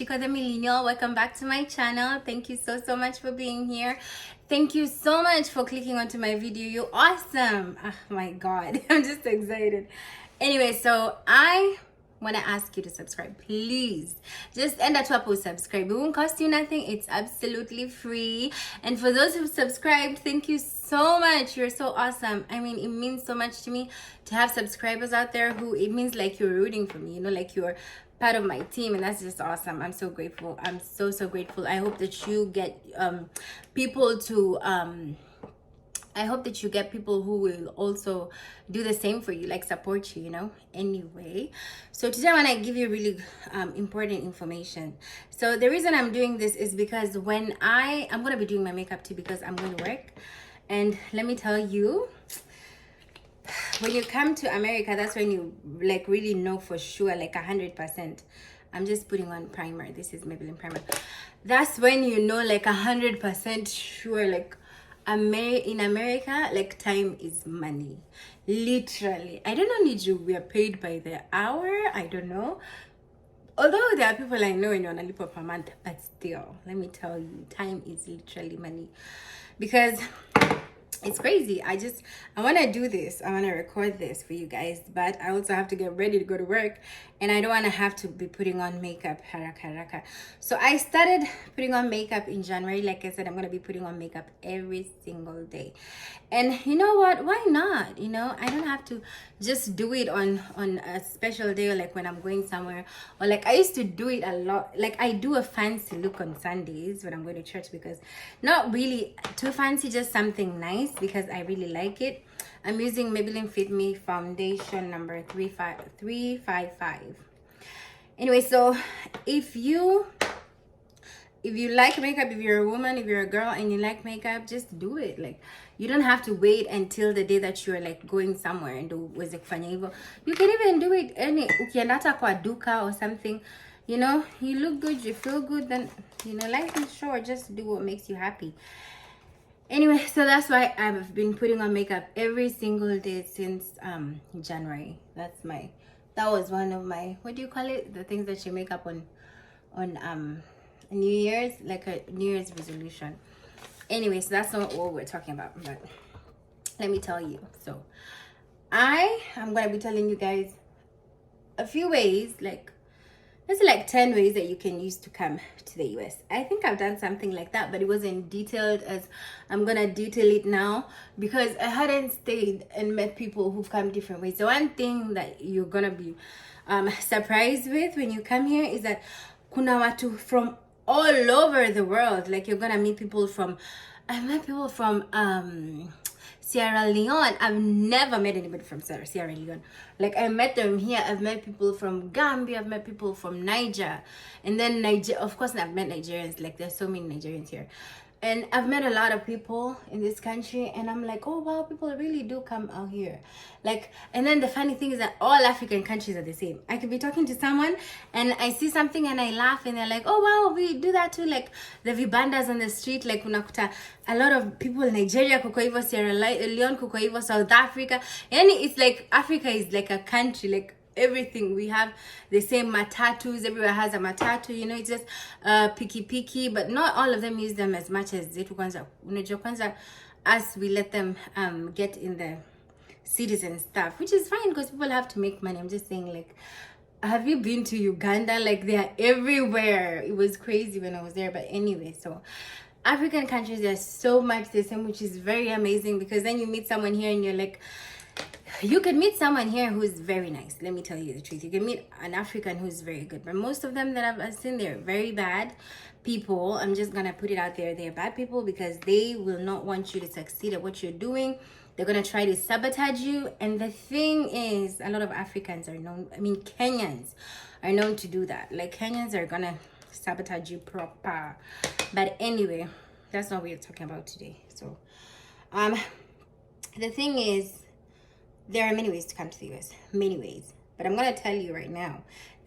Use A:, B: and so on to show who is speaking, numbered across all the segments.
A: Chico de Milenio. Welcome back to my channel. Thank you so much for being here. Thank you so much for clicking onto my video. You're awesome. Oh my god, I'm just excited. Anyway, so I want to ask you to subscribe. Please just end at top subscribe. It won't cost you nothing. It's absolutely free. And for those who've subscribed, thank you so much. You're so awesome. I mean, it means so much to me to have subscribers out there who, it means like you're rooting for me, you know, like you're part of my team, and that's just awesome. I'm so grateful. I'm so grateful. I hope that you get people to I hope that you get people who will also do the same for you, like support you, you know. Anyway, so today I want to give you really important information. So the reason I'm doing this is because when I'm going to be doing my makeup too, because I'm going to work. And let me tell you, when you come to America, that's when you like really know for sure, like 100%. I'm just putting on primer. This is Maybelline primer. That's when you know like 100% sure, like in America, like time is money. Literally. I don't know, Niju, we are paid by the hour. I don't know. Although there are people I know in Yonalipo per month, but still, let me tell you, time is literally money. Because it's crazy. I want to do this. I want to record this for you guys, but I also have to get ready to go to work, and I don't want to have to be putting on makeup haraka. So I started putting on makeup in January. Like I said, I'm going to be putting on makeup every single day. And you know what? Why not? You know, I don't have to just do it on a special day, or like when I'm going somewhere, or like I used to do it a lot. Like I do a fancy look on Sundays when I'm going to church, because not really too fancy, just something nice, because I really like it. I'm using Maybelline Fit Me foundation number 355. Anyway, so if you like makeup, if you're a woman, if you're a girl and you like makeup, just do it. Like you don't have to wait until the day that you're like going somewhere and do kufanya hivyo. You can even do it ukienda hata kwa duka or something. You know, you look good, you feel good, then you know, life is short. Just do what makes you happy. Anyway, so that's why I've been putting on makeup every single day since January. That was one of my, what do you call it, the things that you make up on New Year's, like a New Year's resolution. Anyway, so that's not what we're talking about, but let me tell you. So I'm gonna be telling you guys a few ways, like there's like 10 ways that you can use to come to the US. I think I've done something like that, but it wasn't detailed as I'm gonna detail it now, because I hadn't stayed and met people who've come different ways. The one thing that you're gonna be surprised with when you come here is that kuna watu from all over the world. Like you're gonna meet people from, I've met people from Sierra Leone. I've never met anybody from Sierra Leone. Like I met them here. I've met people from Gambia. I've met people from Niger, and then Niger. Of course, I've met Nigerians. Like there's so many Nigerians here, and I've met a lot of people in this country. And I'm like, oh wow, people really do come out here. Like, and then the funny thing is that all African countries are the same. I could be talking to someone and I see something and I laugh, and they're like, oh wow, we do that too. Like the vibandas on the street, like unakuta a lot of people in Nigeria kuko hivyo, Sierra Leone kuko hivyo, South Africa. And it's like Africa is like a country, like everything. We have the same matatus. Everywhere has a matatu, you know. It's just piki, but not all of them use them as much as zetu kwanza. Unajua kwanza, us, we let them get in the cities and stuff, which is fine because people have to make money. I'm just saying, like, have you been to Uganda? Like they are everywhere. It was crazy when I was there. But anyway, so African countries are so much the same, which is very amazing, because then you meet someone here and you're like, you can meet someone here who's very nice. Let me tell you the truth. You can meet an African who's very good, but most of them that I've seen, they're very bad people. I'm just gonna put it out there. They're bad people because they will not want you to succeed at what you're doing. They're gonna try to sabotage you. And the thing is, a lot of Africans are known, I mean Kenyans are known to do that. Like Kenyans are gonna sabotage you proper. But anyway, that's not what we're talking about today. So the thing is, there are many ways to come to the US, many ways. But I'm going to tell you right now,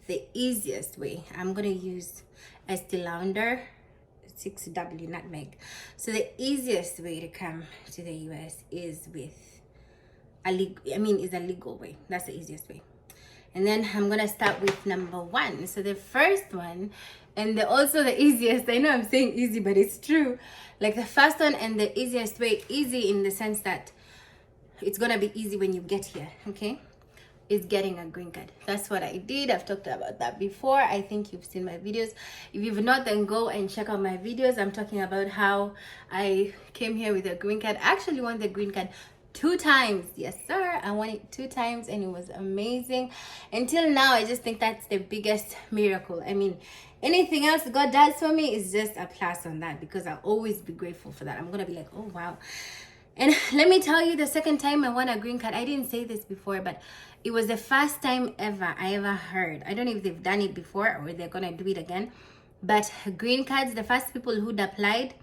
A: the easiest way. I'm going to use Estee Lauder 6W nutmeg. So the easiest way to come to the US is with a legal way. That's the easiest way. And then I'm going to start with number one. So the first one and also the easiest. I know I'm saying easy, but it's true. Like the first one and the easiest way, easy in the sense that it's gonna be easy when you get here, okay, is getting a green card. That's what I did. I've talked about that before. I think you've seen my videos. If you've not, then go and check out my videos. I'm talking about how I came here with a green card. I actually won the green card 2 times. Yes sir, I won it 2 times and it was amazing. Until now, I just think that's the biggest miracle. I mean, anything else God does for me is just a plus on that, because I'll always be grateful for that. I'm gonna be like, oh wow. And let me tell you, the second time I won a green card, I didn't say this before, but it was the first time I ever heard. I don't know if they've done it before or they're gonna do it again, but green cards, the first people who'd applied,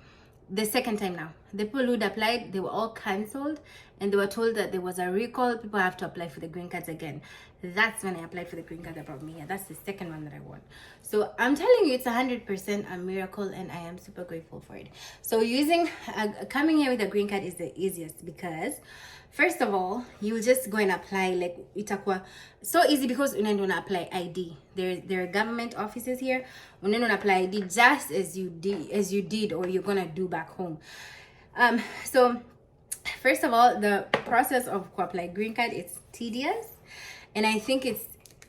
A: the second time now, the people who'd applied, they were all cancelled and they were told that there was a recall. People have to apply for the green cards again. That's when I applied for the green card that brought me here. That's the second one that I won. So I'm telling you, it's 100% a miracle and I am super grateful for it. So coming here with a green card is the easiest, because first of all, you just go and apply. Like, itakuwa so easy because unaenda apply ID. There are government offices here. Unaenda apply ID just as you did or you're gonna do back home. So first of all, the process of apply green card, it's tedious, and I think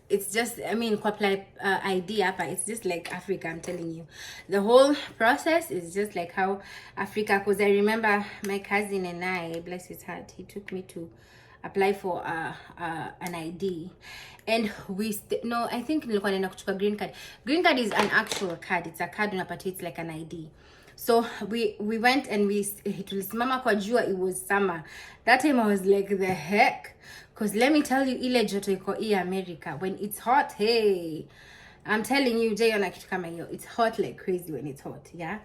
A: it's just, I mean, apply ID hapa, it's just like Africa. I'm telling you, the whole process is just like how Africa, because I remember my cousin and I, bless his heart, he took me to apply for an ID, and I think nilikuwa naenda kuchukua green card. Green card is an actual card. It's a card unapata, it's like an ID. So we went and tulisimama kwa jua. It was summer that time. I was like, the heck, because let me tell you, ile joto iko America when it's hot. Hey, I'm telling you, jaiona kitu kama hiyo. It's hot like crazy when it's hot. Yeah,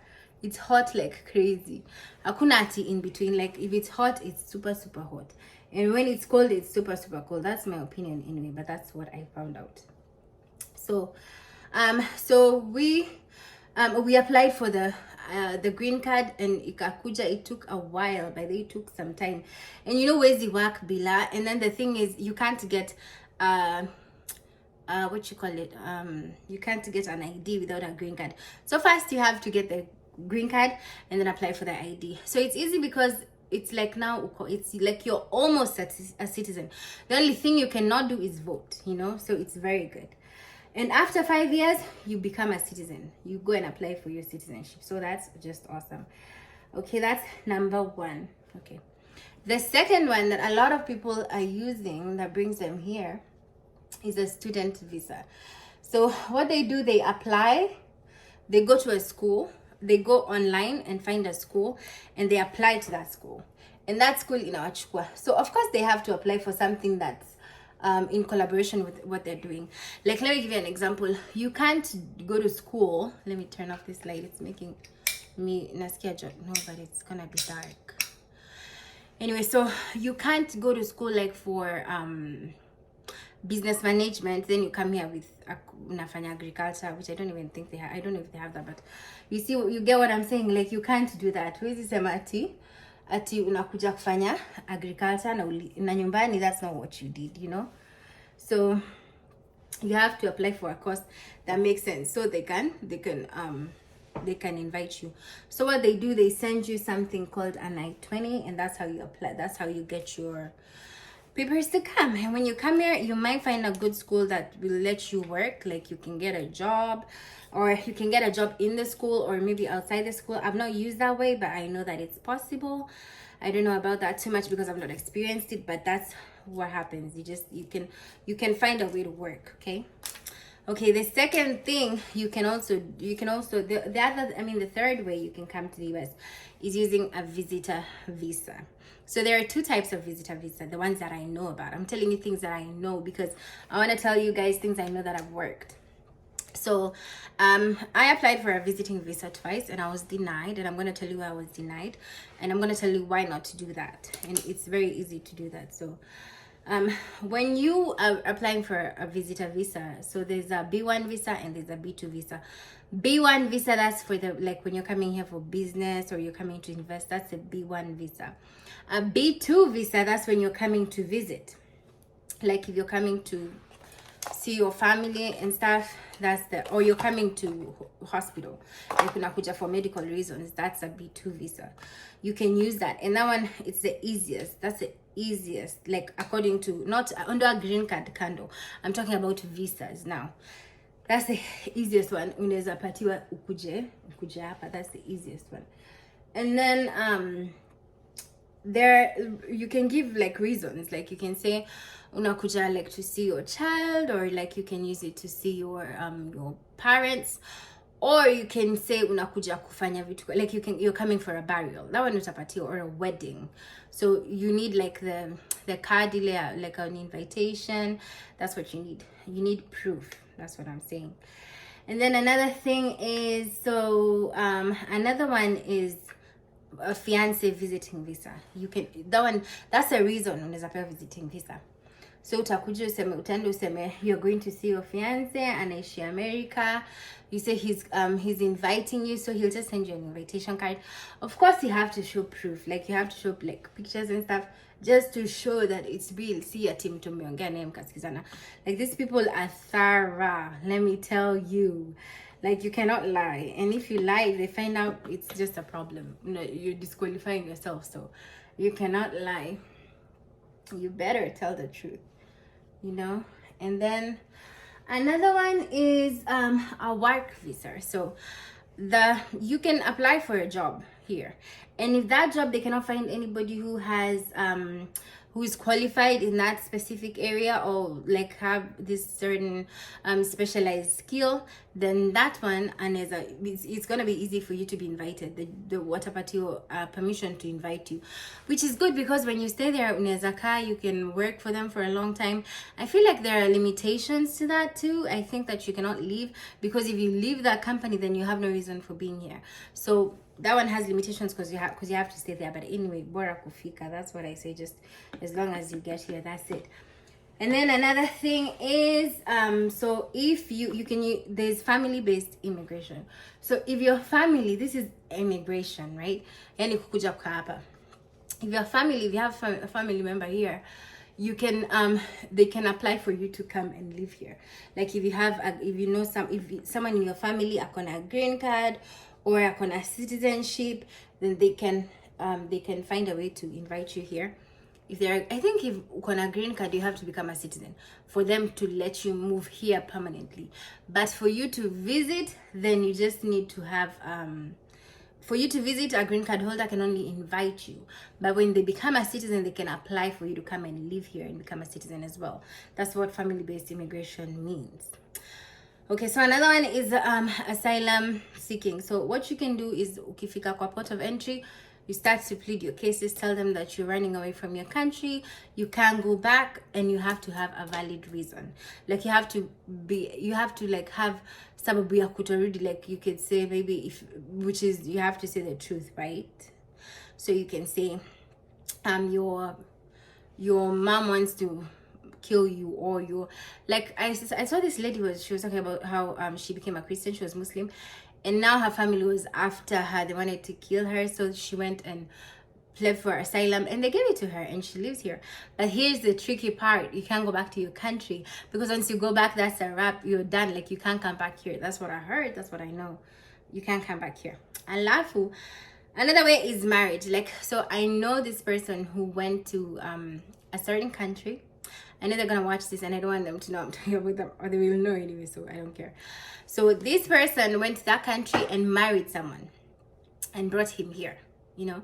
A: it's hot like crazy. Hakuna ati in between. Like, if it's hot, it's super super hot, and when it's cold, it's super super cold. That's my opinion anyway, but that's what I found out. So we applied for the green card and ikakuja. It took a while, but it took some time. And you know, wezi work bila. And then the thing is, you can't get what you call it, you can't get an ID without a green card. So first you have to get the green card and then apply for the ID. So it's easy because it's like now, it's like you're almost a citizen. The only thing you cannot do is vote, you know. So it's very good. And after 5 years, you become a citizen. You go and apply for your citizenship. So that's just awesome. Okay, that's number 1. Okay. The second one that a lot of people are using that brings them here is a student visa. So what they do, they apply, they go to a school, they go online and find a school, and they apply to that school. And that school inawachukua. So of course they have to apply for something that's in collaboration with what they're doing. Like, let me give you an example. You can't go to school. Let me turn off this light. It's making me nasikia job. No, but it's gonna be dark. Anyway, so you can't go to school like for business management, then you come here with unafanya agriculture, which I don't even think they have. I don't know if they have that, but you see, you get what I'm saying. Like, you can't do that. Huwezi sema ati unakuja kufanya agriculture na nyumbani. That's not what you did, you know. So you have to apply for a course that makes sense, so they can invite you. So what they do, they send you something called an I-20, and that's how you apply. That's how you get your papers to come. And when you come here, you might find a good school that will let you work. Like, you can get a job, or you can get a job in the school or maybe outside the school. I've not used that way, but I know that it's possible. I don't know about that too much because I've not experienced it, but that's what happens. You can find a way to work. Okay, the second thing, the third way you can come to the US is using a visitor visa. So there are 2 types of visitor visa, the ones that I know about. I'm telling you things that I know because I want to tell you guys things I know that have worked. So I applied for a visiting visa twice and I was denied, and I'm going to tell you why I was denied, and I'm going to tell you why not to do that. And it's very easy to do that. So when you are applying for a visitor visa, so there's a B1 visa and there's a B2 visa. B1 visa, that's for the, like, when you're coming here for business or you're coming to invest, that's a B1 visa. A B2 visa, that's when you're coming to visit. Like, if you're coming to see your family and stuff, that's the, or you're coming to hospital, like unakuja for medical reasons, that's a B2 visa. You can use that, and that one, it's the easiest. That's the easiest, like according to, not under a green card candle, I'm talking about visas now. That's the easiest one. Unaweza patiwa ukuje hapa, that's the easiest one. And then there you can give like reasons, like you can say unakuja like to see your child, or like you can use it to see your parents, or you can say unakuja kufanya vitu, like you're coming for a burial, that one utapatiwa, or a wedding. So you need like the card ile, like an invitation. That's what you need. You need proof. That's what I'm saying. And then another thing is, so another one is a fiance visiting visa. You can, that one, that's a reason unaweza pewa visiting visa. So utakuja useme, utaenda useme you're going to see your fiance, anaishi America. You say he's inviting you, so he'll just send you an invitation card. Of course, you have to show proof, like you have to show like pictures and stuff, just to show that it's real. See a team to meongea naye mkasikizana. Like these people are thorough, let me tell you. Like you cannot lie, and if you lie, they find out, it's just a problem. You know, you're disqualifying yourself, so you cannot lie. You better tell the truth, you know. And then another one is a work visa. So you can apply for a job here, and if that job they cannot find anybody who has who is qualified in that specific area, or like have this certain specialized skill, then that one, and it's gonna be easy for you to be invited. The watapatiwa permission to invite you, which is good, because when you stay there unaweza kaa, you can work for them for a long time. I feel like there are limitations to that too. I think that you cannot leave, because if you leave that company, then you have no reason for being here. So that one has limitations, because you have to stay there. But anyway, bora kufika, that's what I say. Just as long as you get here, that's it. And then another thing is so if you can there's family-based immigration. So if your family, this is immigration, right? Yani kukuja kukaa hapa. If your family, if you have a family member here, you can they can apply for you to come and live here. Like if you have if you know someone in your family akona a green card or akona citizenship, then they can find a way to invite you here. If they're, I think if ukona green card, you have to become a citizen for them to let you move here permanently. But for you to visit, then you just need to have for you to visit, a green card holder can only invite you. But when they become a citizen, they can apply for you to come and live here and become a citizen as well. That's what family-based immigration means. Okay, so another one is asylum seeking. So what you can do is, ukifika kwa port of entry, you start to plead your cases, tell them that you're running away from your country, you can't go back, and you have to have a valid reason. Like you have to like have sababu ya kutorudi, like you could say maybe which is, you have to say the truth, right? So you can say your mom wants to kill you, or your, like I saw this lady she was talking about how she became a Christian, she was Muslim, and now her family was after her, they wanted to kill her, so she went and applied for asylum and they gave it to her, and she lives here. But here's the tricky part: you can't go back to your country, because once you go back, that's a wrap, you're done. Like you can't come back here. That's what I heard, that's what I know. You can't come back here. Alafu, another way is marriage. Like, so I know this person who went to a certain country. I know they're gonna watch this, and I don't want them to know I'm talking about them, or they will know anyway, so I don't care. So this person went to that country and married someone and brought him here, you know.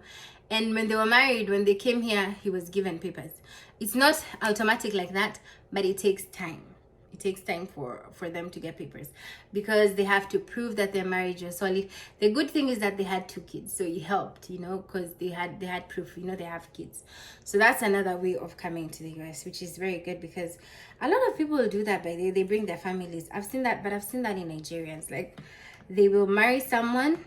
A: And when they were married, when they came here, he was given papers. It's not automatic like that, but it takes time. It takes time for them to get papers, because they have to prove that their marriage was solid. The good thing is that they had 2 kids, so it helped, you know, because they had proof, you know, they have kids. So that's another way of coming to the US, which is very good, because a lot of people do that, but they bring their families. I've seen that, but I've seen that in Nigerians. Like they will marry someone,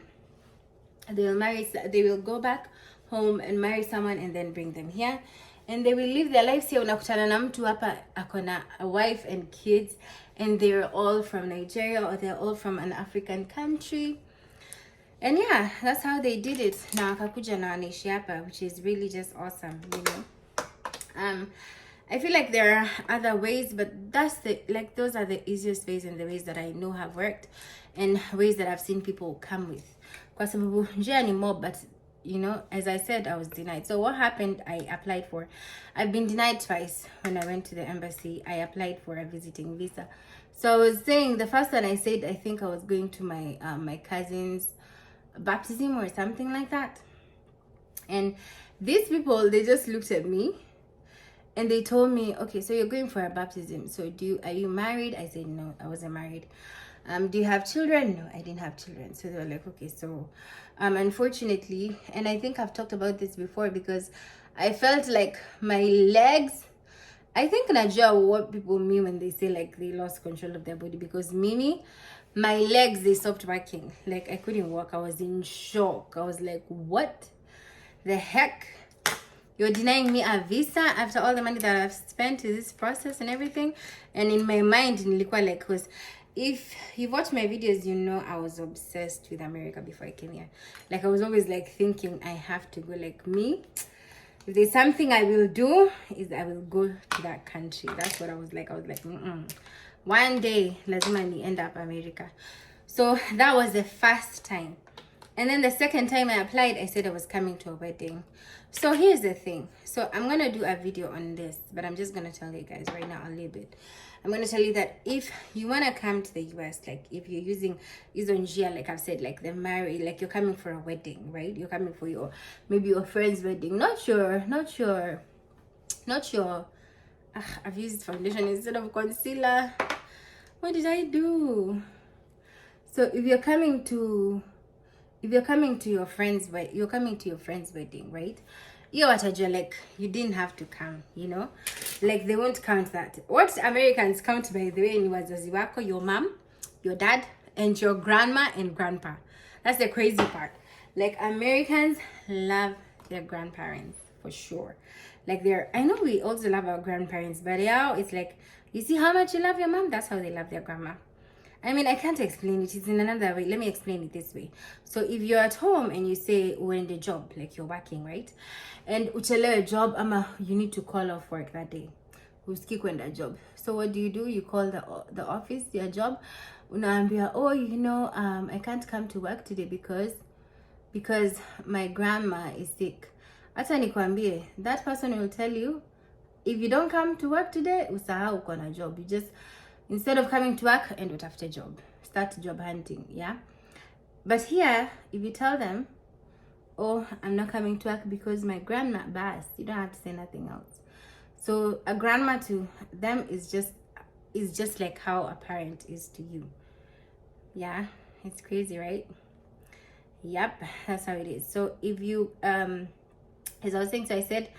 A: they will go back home and marry someone and then bring them here, and they will live their lives here. Unakutana na mtu hapa akona a wife and kids, and they're all from Nigeria, or they're all from an African country. And yeah, that's how they did it. Na akakuja na wanaishi hapa, which is really just awesome, you know. I feel like there are other ways, but that's those are the easiest ways and the ways that I know have worked and ways that I've seen people come with. Kwa sababu njia ni mob, but you know, as I said, I was denied. So what happened, I applied for, I've been denied twice. When I went to the embassy, I applied for a visiting visa. So I was saying, the first one I said, I think I was going to my my cousin's baptism or something like that. And these people, they just looked at me and they told me, okay, so you're going for a baptism. So are you married? I said, no, I wasn't married. Do you have children? No, I didn't have children. So they were like, okay, so unfortunately, and I think I've talked about this before, because I felt like my legs, I think najua what people mean when they say like they lost control of their body, because Mimi, my legs, they stopped working. Like I couldn't walk. I was in shock. I was like, what the heck? You're denying me a visa after all the money that I've spent to this process and everything? And in my mind, nilikuwa like, because if you watch my videos, you know I was obsessed with America before I came here. Like I was always like thinking I have to go. Like me, if there's something I will do, is I will go to that country. That's what I was like. One day lazima ni end up America. So that was the first time. And then the second time I applied, I said I was coming to a wedding. So here's the thing. So I'm going to do a video on this, but I'm just going to tell you guys right now a little bit. I'm going to tell you that if you want to come to the US, like if you're using Izonjia, like I've said, like they're married, like you're coming for a wedding, right? You're coming for maybe your friend's wedding. Not sure. I've used foundation instead of concealer. What did I do? So if you're coming to your friend's wedding, you're coming to your friend's wedding, right? You watajua like you didn't have to come, you know, like they won't count that. What Americans count, by the way, ni wazazi wako, your mom, your dad, and your grandma and grandpa. That's the crazy part. Like Americans love their grandparents for sure. Like I know we also love our grandparents, but yeah, it's like you see how much you love your mom, that's how they love their grandma. I mean, I can't explain it. It's in another way. Let me explain it this way. So if you're at home and you say we're in the job, like you're working, right? And uchelewe job, ama you need to call off work that day. Usiki kwenda job. So what do? You call the office, your job. Unaambia, oh, you know, I can't come to work today because my grandma is sick. Hata nikwambie, that person will tell you, if you don't come to work today, usahau uko na job. You just, instead of coming to work, and what after job, start job hunting, yeah. But here, if you tell them, oh, I'm not coming to work because my grandma passed, you don't have to say nothing else. So a grandma to them is just like how a parent is to you. Yeah, it's crazy, right? Yep, that's how it is. So if you as I was saying, so I said,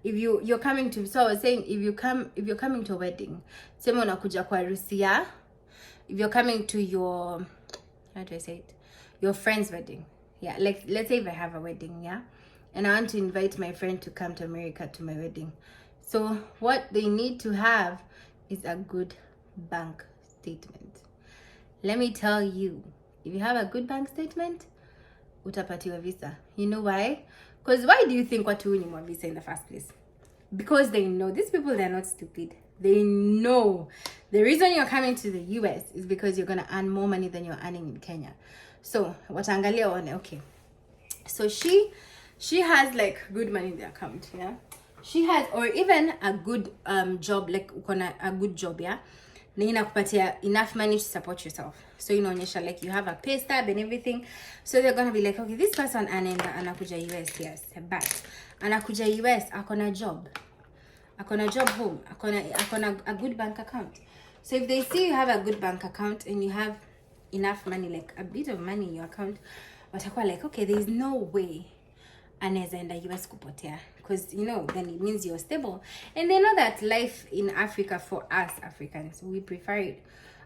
A: if you're coming to, so I was saying, if you're coming to a wedding, sema unakuja kwa harusi ya, if you're coming to your, how do I say it, your friend's wedding, yeah, like let's say if I have a wedding, yeah, and I want to invite my friend to come to America to my wedding. So what they need to have is a good bank statement. Let me tell you, if you have a good bank statement, utapatiwa visa. You know why? Because why do you think watu ni mwa visa in the first place? Because they know, these people, they're not stupid. They know the reason you're coming to the US is because you're gonna earn more money than you're earning in Kenya. So wataangalia one, okay, so she has like good money in the account, yeah, she has, or even a good job, like ukona a good job, yeah, na inakupatia enough money to support yourself. So inaonyesha like you have a pay stub and everything. So they're gonna be like, okay, this person anakuja US, yes, but anakuja US, akona job home, akona a good bank account. So if they see you have a good bank account and you have enough money, like a bit of money in your account, watakuwa like, okay, there is no way anaweza enda US kupotea, because you know then it means you're stable. And they know that life in Africa, for us Africans, we prefer it.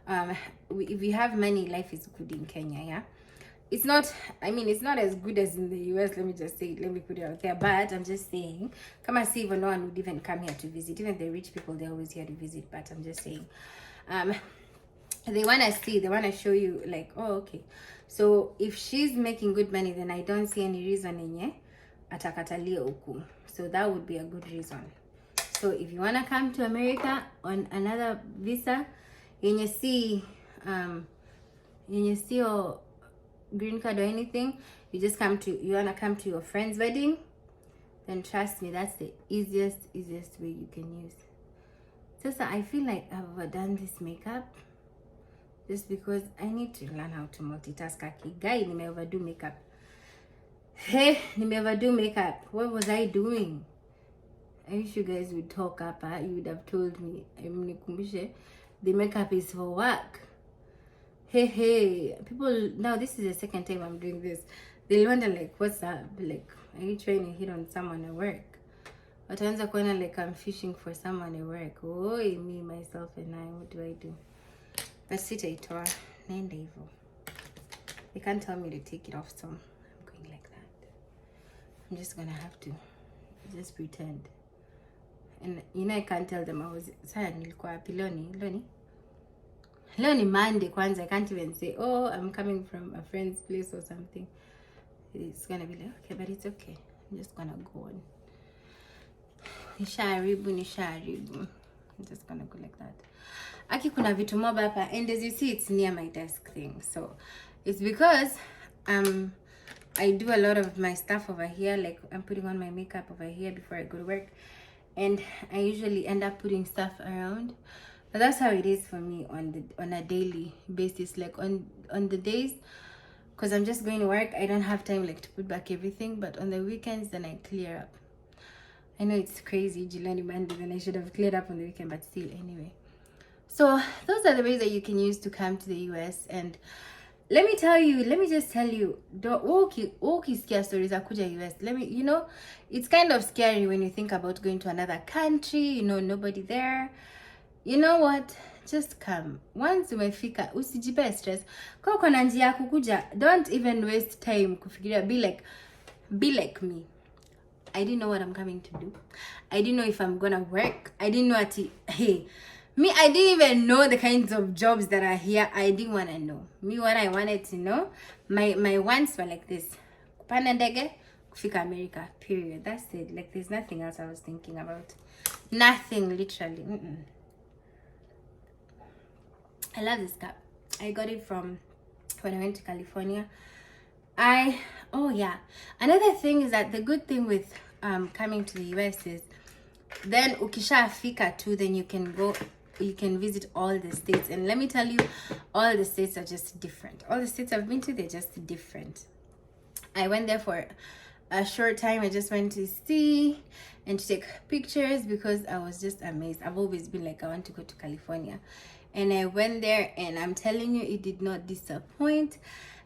A: If we have money, life is good in Kenya, yeah. It's not, I mean, it's not as good as in the US, let me just say it, let me put it out there, but I'm just saying, come and see, even no one would even come here to visit. Even the rich people, they're always here to visit, but I'm just saying, they want to see, they want to show you like, oh, okay, so if she's making good money, then I don't see any reason in atakatalia uku. So that would be a good reason. So if you want to come to America on another visa, yenye see your green card or anything, you want to come to your friend's wedding, then trust me, that's the easiest way you can use. So I feel like I've overdone this makeup just because I need to learn how to multitask. Guy, nime overdo makeup. Hey, nime overdo makeup. What was I doing? I wish you guys would talk up. You would have told me. The makeup is for work. Hey, people, now this is the second time I'm doing this. They'll wonder like, what's up? Like, are you trying to hit on someone at work? Wataanza kuona like I'm fishing for someone at work. Oh, me, myself, and I, what do I do? But sitaitoa, naenda hivyo. They can't tell me to take it off, so I'm going like that. I'm just gonna have to just pretend. And I can't tell them I was nilikuwa wapi leo ni Monday kwanza. I can't even say, oh, I'm coming from a friend's place or something. It's gonna be like, okay, but it's okay. I'm just gonna go on. Nisharibu. I'm just gonna go like that. Aki kuna vitu mob hapa, and as you see, it's near my desk thing. So it's because I do a lot of my stuff over here. Like I'm putting on my makeup over here before I go to work, and I usually end up putting stuff around. But that's how it is for me on a daily basis. Like on the days, because I'm just going to work, I don't have time like to put back everything. But on the weekends, then I clear up. I know it's crazy, Jilani Monday, then I should have cleared up on the weekend, but still, anyway. So those are the ways that you can use to come to the US. And let me just tell you, ukisikia stories za kuja US, it's kind of scary when you think about going to another country, nobody there. You know what? Just come. Once umefika, usijipe stress. Kwa uko na njia ya kukuja, don't even waste time kufikiria. Be like me. I didn't know what I'm coming to do. I didn't know if I'm gonna work. I didn't know I didn't even know the kinds of jobs that are here. I didn't want to know. What I wanted to know, my wants were like this. Kupanda ndege, kufika America, period. That's it. Like, there's nothing else I was thinking about. Nothing, literally. I love this cup. I got it from when I went to California. Another thing is that the good thing with coming to the US is then ukishafika too, then you can visit all the states. And let me tell you, all the states are just different. All the states I've been to, they're just different. I went there for a short time. I just went to see and to take pictures because I was just amazed. I've always been like, I want to go to California. And I went there, and I'm telling you, it did not disappoint.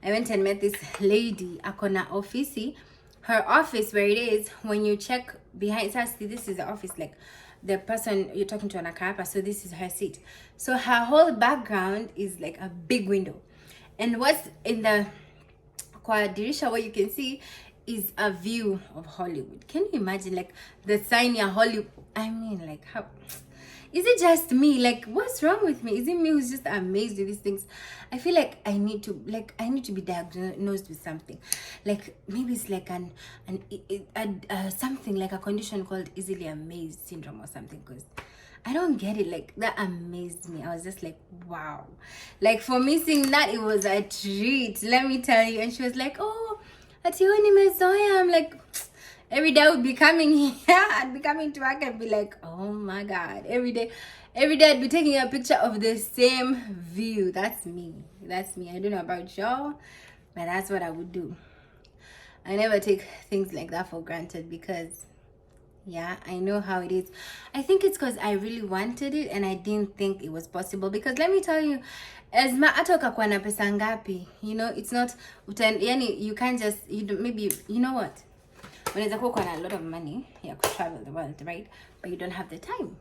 A: I went and met this lady, akona office. Her office, where it is, when you check behind her, see, this is the office, like the person you're talking to on a capa, so this is her seat. So her whole background is like a big window. And what's in the kwa dirisha, what you can see is a view of Hollywood. Can you imagine, like, the sign here, Hollywood? I mean, like, how... Is it just me? Like, what's wrong with me? Is it me who's just amazed with these things? I feel like I need to be diagnosed with something. Like, maybe it's like something like a condition called easily amazed syndrome or something, because I don't get it. Like, that amazed me. I was just like, wow. Like, for missing that, it was a treat, let me tell you. And she was like, oh, ationi mezoya. I'm like... Every day I would be coming here. I'd be coming to work and be like, oh my God. Every day I'd be taking a picture of the same view. That's me. I don't know about y'all, but that's what I would do. I never take things like that for granted because, yeah, I know how it is. I think it's because I really wanted it and I didn't think it was possible. Because let me tell you, as hata ukakuwa na pesa ngapi, it's not, you can't just, maybe, you know what? When it's a lot of money, you could travel the world, right? But you don't have the time.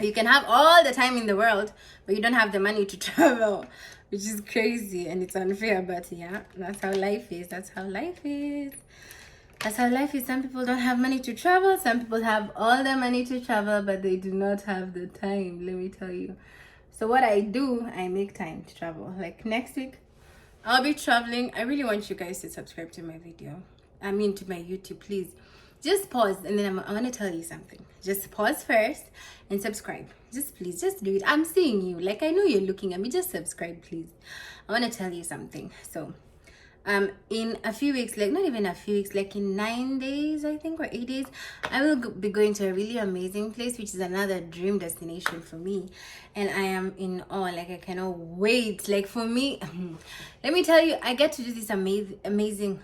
A: You can have all the time in the world, but you don't have the money to travel, which is crazy and it's unfair. But yeah, that's how life is. Some people don't have money to travel. Some people have all the money to travel, but they do not have the time, let me tell you. So what I do, I make time to travel. Like next week, I'll be traveling. I really want you guys to subscribe to my video. To my YouTube, please. just pause, and then I want to tell you something. Just pause first and subscribe. Just please, just do it. I'm seeing you. Like, I know you're looking at me. Just subscribe, please. I want to tell you something. So in a few weeks, like not even a few weeks, like in 9 days, I think, or 8 days, I will be going to a really amazing place, which is another dream destination for me, and I am in awe. Like, I cannot wait. Like, for me, let me tell you, I get to do this amazing.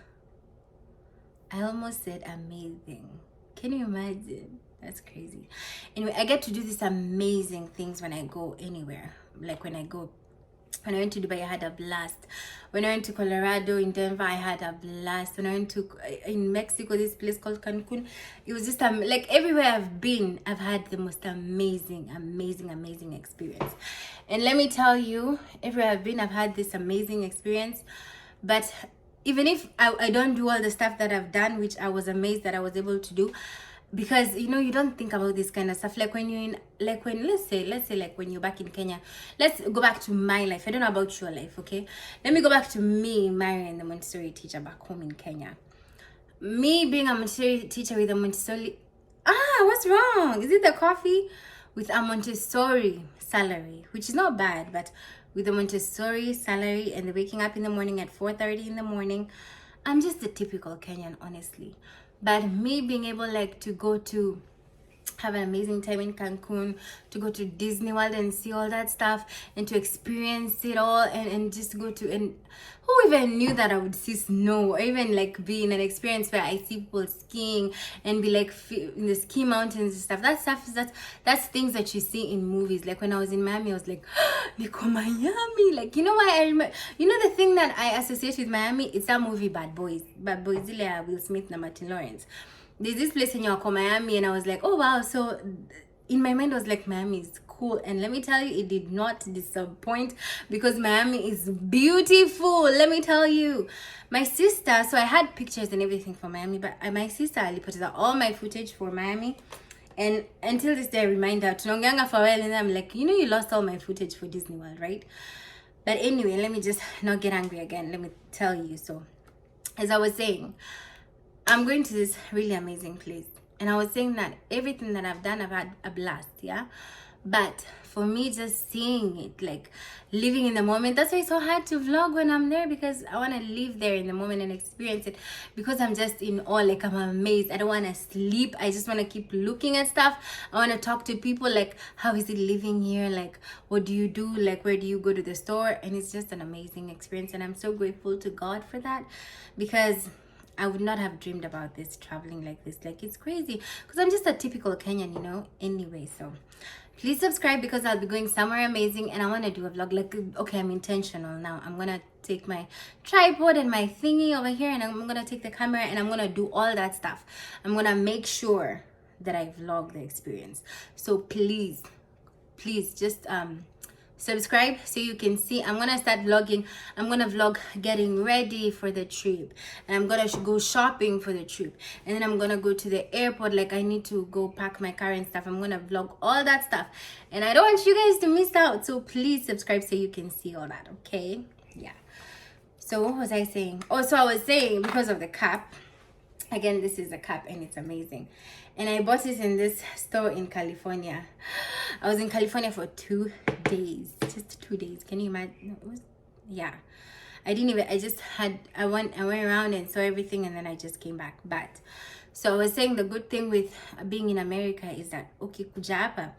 A: I almost said amazing. Can you imagine? That's crazy. Anyway, I get to do these amazing things when I go anywhere. Like when I went to Dubai, I had a blast. When I went to Colorado, in Denver, I had a blast. When I went to in Mexico, this place called Cancun, it was just like everywhere I've been, I've had the most amazing experience. And let me tell you, everywhere I've been, I've had this amazing experience. But even if I don't do all the stuff that I've done, which I was amazed that I was able to do, because you don't think about this kind of stuff. Like when you're in, like when let's say like when you're back in Kenya. Let's go back to my life. I don't know about your life, okay? Let me go back to me, Marian, the Montessori teacher back home in Kenya. Me being a Montessori teacher with a Montessori, what's wrong? Is it the coffee? With a Montessori salary, which is not bad, but with the Montessori salary and the waking up in the morning at 4:30 in the morning, I'm just a typical Kenyan, honestly. But me being able like to go to have an amazing time in Cancun, to go to Disney World and see all that stuff, and to experience it all, and just go to, and who even knew that I would see snow, or even like be in an experience where I see people skiing and be like in the ski mountains and stuff. That stuff is that's things that you see in movies. Like when I was in Miami, I was like, Nico, Miami. Like, you know why I remember, the thing that I associate with Miami, it's that movie Bad Boys, Will Smith and Martin Lawrence. There's this place in Yoko, Miami, and I was like, oh wow. So in my mind I was like, Miami is cool. And let me tell you, it did not disappoint, because Miami is beautiful. Let me tell you, my sister, so I had pictures and everything for Miami, but my sister Ali put out all my footage for Miami, and until this day I remind her tunonganga for a while, and I'm like, you lost all my footage for Disney World, right? But anyway, let me just not get angry again. Let me tell you. So as I was saying, I'm going to this really amazing place, and I was saying that everything that I've done, I've had a blast, yeah? But for me, just seeing it, like living in the moment, that's why it's so hard to vlog when I'm there, because I want to live there in the moment and experience it, because I'm just in awe. Like, I'm amazed. I don't want to sleep. I just want to keep looking at stuff. I want to talk to people, like, how is it living here? Like, what do you do? Like, where do you go to the store? And it's just an amazing experience, and I'm so grateful to God for that, because I would not have dreamed about this, traveling like this. Like, it's crazy, because I'm just a typical Kenyan, anyway. So please subscribe, because I'll be going somewhere amazing, and I want to do a vlog. Like, okay, I'm intentional now. I'm gonna take my tripod and my thingy over here, and I'm gonna take the camera, and I'm gonna do all that stuff. I'm gonna make sure that I vlog the experience. So please just subscribe so you can see. I'm gonna start vlogging. I'm gonna vlog getting ready for the trip, and I'm gonna go shopping for the trip, and then I'm gonna go to the airport. Like, I need to go pack my car and stuff. I'm gonna vlog all that stuff, and I don't want you guys to miss out. So please subscribe so you can see all that. Okay? Yeah. So what was I saying? Oh, so I was saying, because of the cap. Again, this is a cap, and it's amazing, and I bought it in this store in California. I was in California for 2 days, just 2 days. Can you imagine? Yeah, I went around and saw everything, and then I just came back. But so I was saying, the good thing with being in America is that, okay, kuja hapa,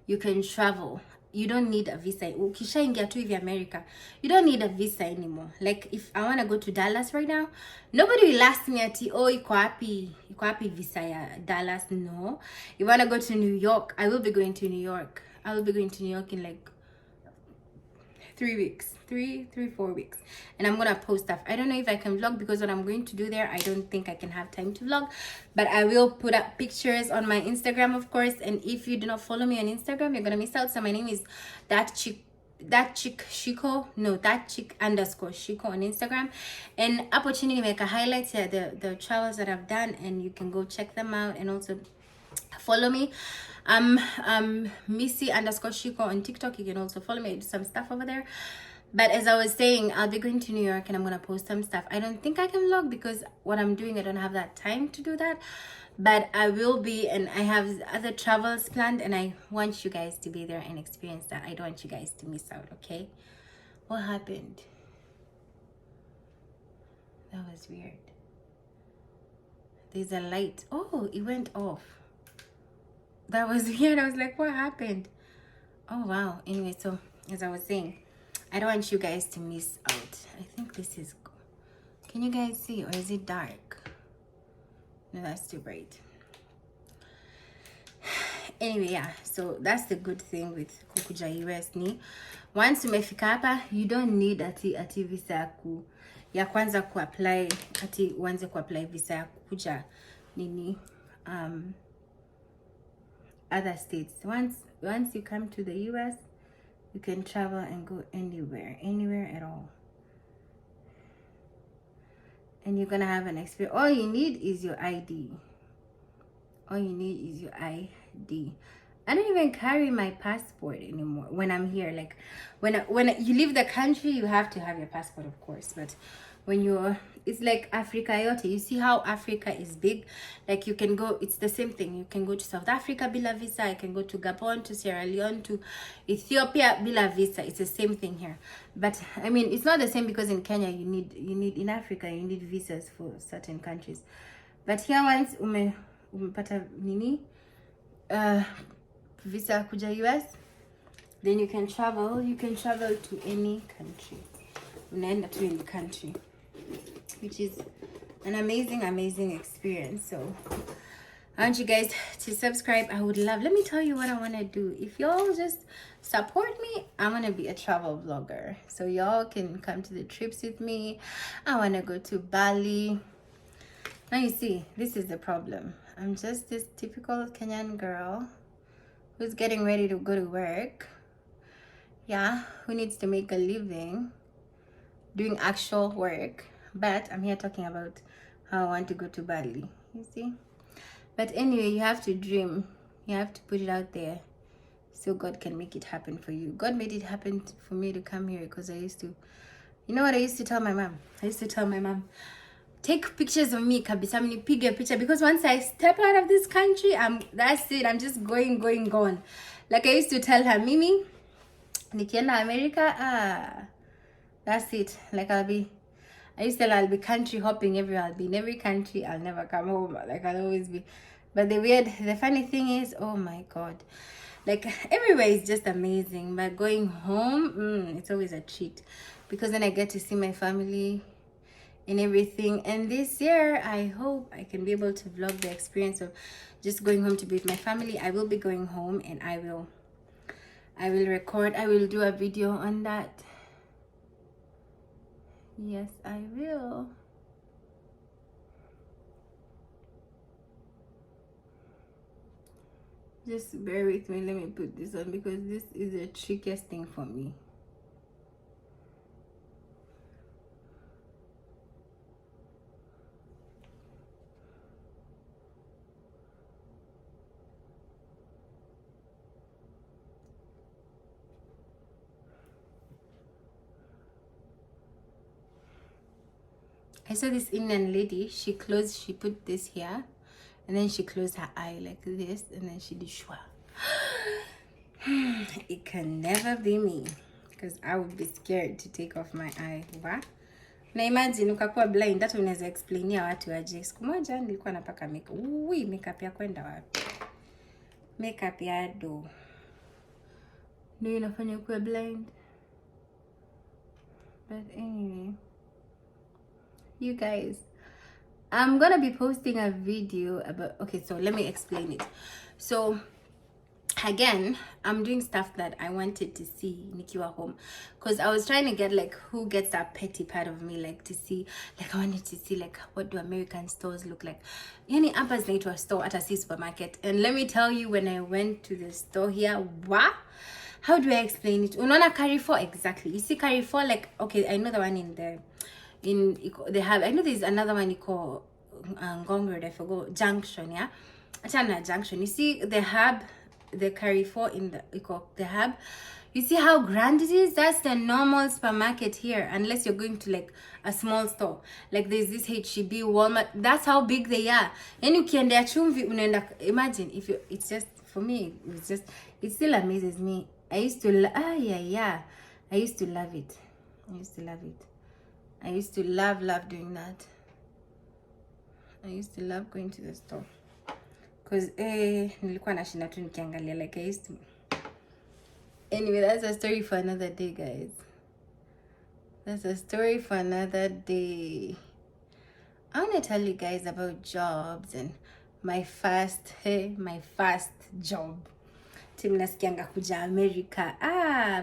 A: you can travel. You don't need a visa. Ukishaingia tu hivi America, you don't need a visa anymore. Like, if I want to go to Dallas right now, nobody will ask me ati, oh, iko wapi visa ya Dallas. No. If I want to go to New York, I will be going to New York. I will be going to New York in like 3 weeks, 4 weeks, and I'm gonna post stuff. I don't know if I can vlog, because what I'm going to do there, I don't think I can have time to vlog, but I will put up pictures on my Instagram, of course. And if you do not follow me on Instagram, you're gonna miss out. So my name is that chick _Shiko on Instagram, and hapo chini nimeweka highlights here, the travels that I've done, and you can go check them out, and also follow me. Missy _Shiko on TikTok. You can also follow me. I do some stuff over there. But as I was saying, I'll be going to New York and I'm gonna post some stuff. I don't think I can vlog because what I'm doing, I don't have that time to do that. But I will be, and I have other travels planned, and I want you guys to be there and experience that. I don't want you guys to miss out, okay? What happened? That was weird. There's a light. Oh, it went off. That was weird. I was like, what happened? Oh, wow. Anyway, so as I was saying, I don't want you guys to miss out. I think this is... Can you guys see, or is it dark? No, that's too bright. Anyway, yeah, so that's the good thing with kukuja US ni once umefika hapa, you don't need ati visa ya kwanza kuapply, ati uanze kuapply visa ya kukuja nini other states. Once you come to the US, you can travel and go anywhere at all, and you're gonna have an experience. All you need is your ID. All you need is your ID. I don't even carry my passport anymore when I'm here. Like when you leave the country, you have to have your passport, of course. But when you're, it's like Africa yote. You see how Africa is big? Like you can go, it's the same thing. You can go to South Africa bila visa. I can go to Gabon, to Sierra Leone, to Ethiopia bila visa. It's the same thing here. But I mean, it's not the same because in Kenya you need in Africa you need visas for certain countries. But here once umepata nini visa kuja US, then you can travel to any country. Unaenda to any country, which is an amazing experience. So I want you guys to subscribe. I would love, let me tell you what I want to do. If y'all just support me, I'm gonna be a travel vlogger, so y'all can come to the trips with me. I want to go to Bali. Now you see, this is the problem. I'm just this typical Kenyan girl who's getting ready to go to work. Yeah, who needs to make a living doing actual work. But I'm here talking about how I want to go to Bali, you see. But anyway, you have to dream. You have to put it out there so God can make it happen for you. God made it happen for me to come here because I used to, you know what I used to tell my mom? I used to tell my mom, take pictures of me kabisa, nipige picture, because once I step out of this country, that's it. I'm just going. Like I used to tell her, Mimi, nikienda America, that's it. Like I used to tell her I'll be country hopping everywhere. I'll be in every country. I'll never come home. Like I'll always be. But the funny thing is, oh my God, like everywhere is just amazing. But going home, it's always a treat, because then I get to see my family and everything. And this year I hope I can be able to vlog the experience of just going home to be with my family. I will be going home, and I will record, I will do a video on that. Yes, I will. Just bear with me. Let me put this on because this is the trickiest thing for me. I saw this Indian lady, she put this here, and then she closed her eye like this, and then she did shwa. It can never be me, because I would be scared to take off my eye. What? Na imagine ukakuwa blind, hata unaweza explainia watu aje. Siku moja nilikuwa napaka makeup. Ui, makeup ya kwenda wapi? Makeup ya do. Ndio inafanya kuwa blind. But anyway, you guys, I'm gonna be posting a video about, okay, so let me explain it. So again, I'm doing stuff that I wanted to see nikiwa home, because I was trying to get like who gets that petty part of me, like to see, like I wanted to see like what do American stores look like. Yani hapa zinaitwa store, hata si supermarket. And let me tell you, when I went to the store here, what? How do I explain it? Unaona Carrefour, exactly. You see Carrefour, like, okay, I know the one they have, I know there's another one called Ngong Road, I forgot, Junction, yeah? Achana Junction. You see the hub, the Carrefour in the hub. You see how grand it is? That's the normal supermarket here, unless you're going to like a small store. Like there's this H-E-B, Walmart. That's how big they are. And you can imagine if you, it's just, for me, it still amazes me. I used to, I used to love it. I used to love doing that. I used to love going to the store. Because, nilikuwa nashinda tu nikiangalia, like I used to. Anyway, that's a story for another day, guys. That's a story for another day. I want to tell you guys about jobs and my first job. Tim nasikianga kuja America.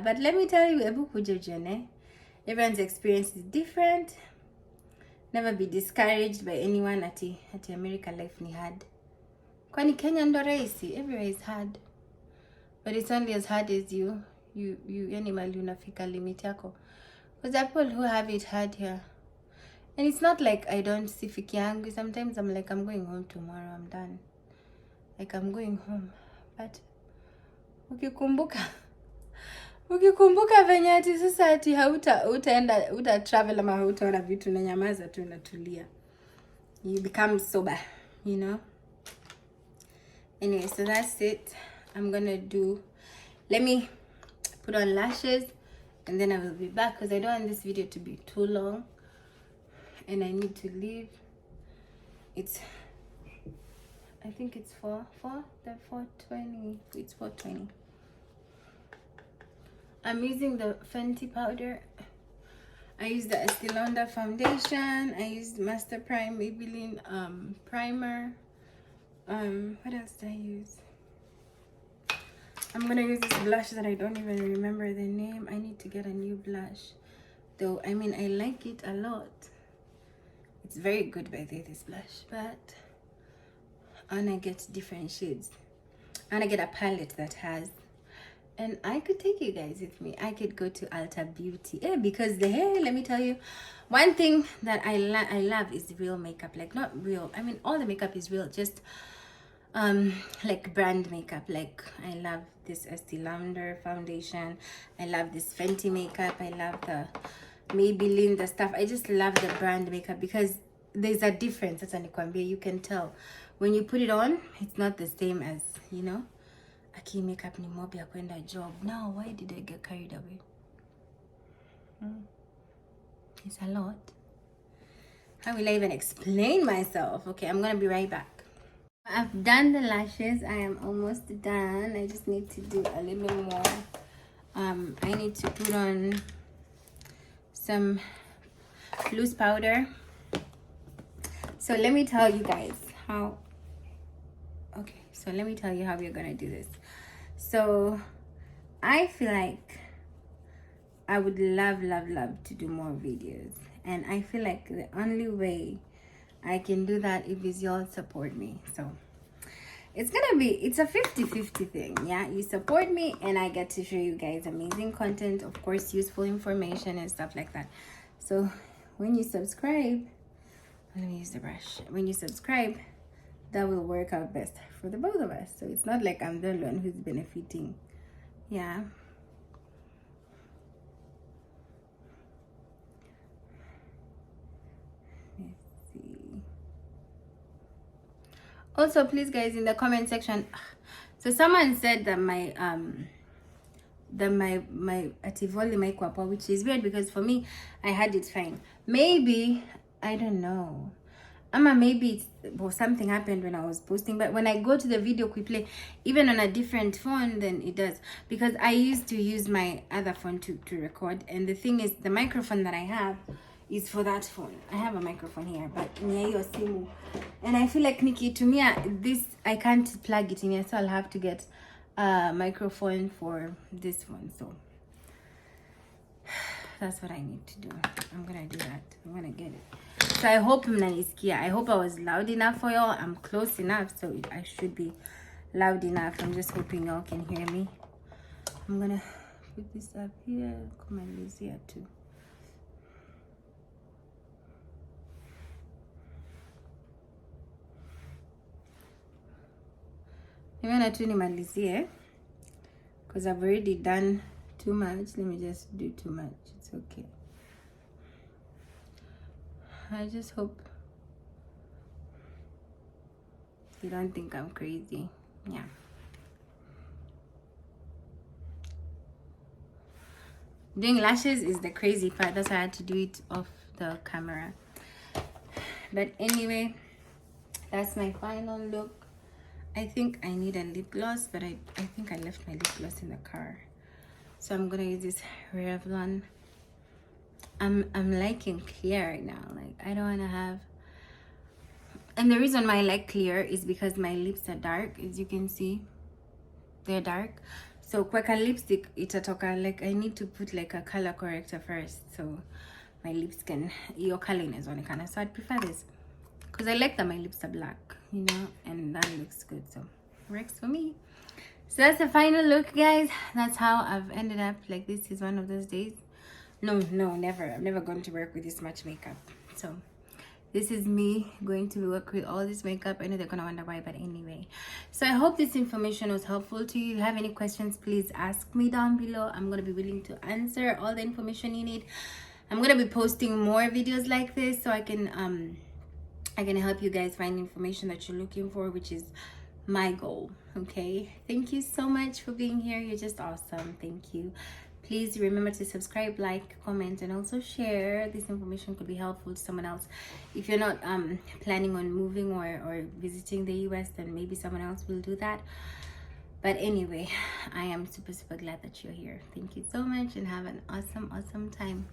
A: But let me tell you, ebu kuja jone. Everyone's experience is different. Never be discouraged by anyone ati America life ni hard. Kwani Kenya ndo rahisi? Everywhere is hard. But it's only as hard as you yani mali unafika limit yako. Because there are people who have it hard here. And it's not like I don't see fiki yangu. Sometimes I'm like, I'm going home tomorrow, I'm done. Like I'm going home. But ukikumbuka venye ati sasa ati hauta travel ama hautaona vitu, na nyamaza tu natulia. You become sober, you know. Anyway, so that's it. Let me put on lashes and then I will be back because I don't want this video to be too long and I need to leave. I think it's 4:20. It's 4:20. I'm using the Fenty powder. I use the Estee Lauder foundation. I used Master Prime Maybelline primer. What else did I use? I'm gonna use this blush that I don't even remember the name. I need to get a new blush, though. I mean, I like it a lot. It's very good, by the way, this blush. But I wanna get different shades. I wanna get a palette that has, and I could take you guys with me. I could go to Ulta Beauty, because the hair. Let me tell you, one thing that I love is real makeup. Like not real. I mean, all the makeup is real. Just like brand makeup. Like I love this Estee Lauder foundation. I love this Fenty makeup. I love the Maybelline, the stuff. I just love the brand makeup because there's a difference. That's anikwambia. You can tell when you put it on. It's not the same as, you know. Aki makeup ni mob ya kwenda job. Now, why did I get carried away? It's a lot. How will I even explain myself? Okay, I'm gonna be right back. I've done the lashes. I am almost done. I just need to do a little more. I need to put on some loose powder. So let me tell you guys how. Okay, so let me tell you how we're gonna do this. So I feel like I would love to do more videos, and I feel like the only way I can do that if y'all support me. So it's a 50-50 thing. Yeah, you support me and I get to show you guys amazing content, of course, useful information and stuff like that. So when you subscribe, let me use the brush. When you subscribe, that will work out best for the both of us. So it's not like I'm the only one who's benefiting. Yeah. Also, please guys, in the comment section, so someone said that my ativoli mic wapa, which is weird because for me I had it fine. Maybe, I don't know, maybe something happened when I was posting, but when I go to the video quickly, even on a different phone, then it does, because I used to use my other phone to record, and the thing is, the microphone that I have is for that phone. I have a microphone here, but simu, and I feel like nikitumia this, I can't plug it in here, so I'll have to get a microphone for this one. So that's what I need to do. I'm gonna do that. I'm gonna get it. So I hope mnanisikia. I hope I was loud enough for y'all. I'm close enough, so I should be loud enough. I'm just hoping y'all can hear me. I'm gonna put this up here. Come on, Lizzie too. Nimeona tu nimalizie. because I've already done too much. Let me just do too much. It's okay. I just hope you don't think I'm crazy. Yeah. Doing lashes is the crazy part. That's why I had to do it off the camera. But anyway, that's my final look. I think I need a lip gloss, but I think I left my lip gloss in the car. So I'm gonna use this Revlon. I'm liking clear right now. Like, I don't wanna have, and the reason why I like clear is because my lips are dark, as you can see. They're dark. So kweka lipstick itatoka, like I need to put like a color corrector first, so my lips can, your color is on kind of. So I'd prefer this because I like that my lips are black, you know, and that looks good, so it works for me. So that's the final look, guys. That's how I've ended up. Like, this is one of those days. No, never. I've never gone to work with this much makeup. So this is me going to work with all this makeup. I know they're gonna wonder why, but anyway. So I hope this information was helpful to you. If you have any questions, please ask me down below. I'm gonna be willing to answer all the information you need. I'm gonna be posting more videos like this, so I can help you guys find information that you're looking for, which is my goal. Okay, thank you so much for being here. You're just awesome. Thank you. Please remember to subscribe, like, comment, and also share. This information could be helpful to someone else. If you're not planning on moving or visiting the US, then maybe someone else will do that. But anyway, I am super glad that you're here. Thank you so much and have an awesome time.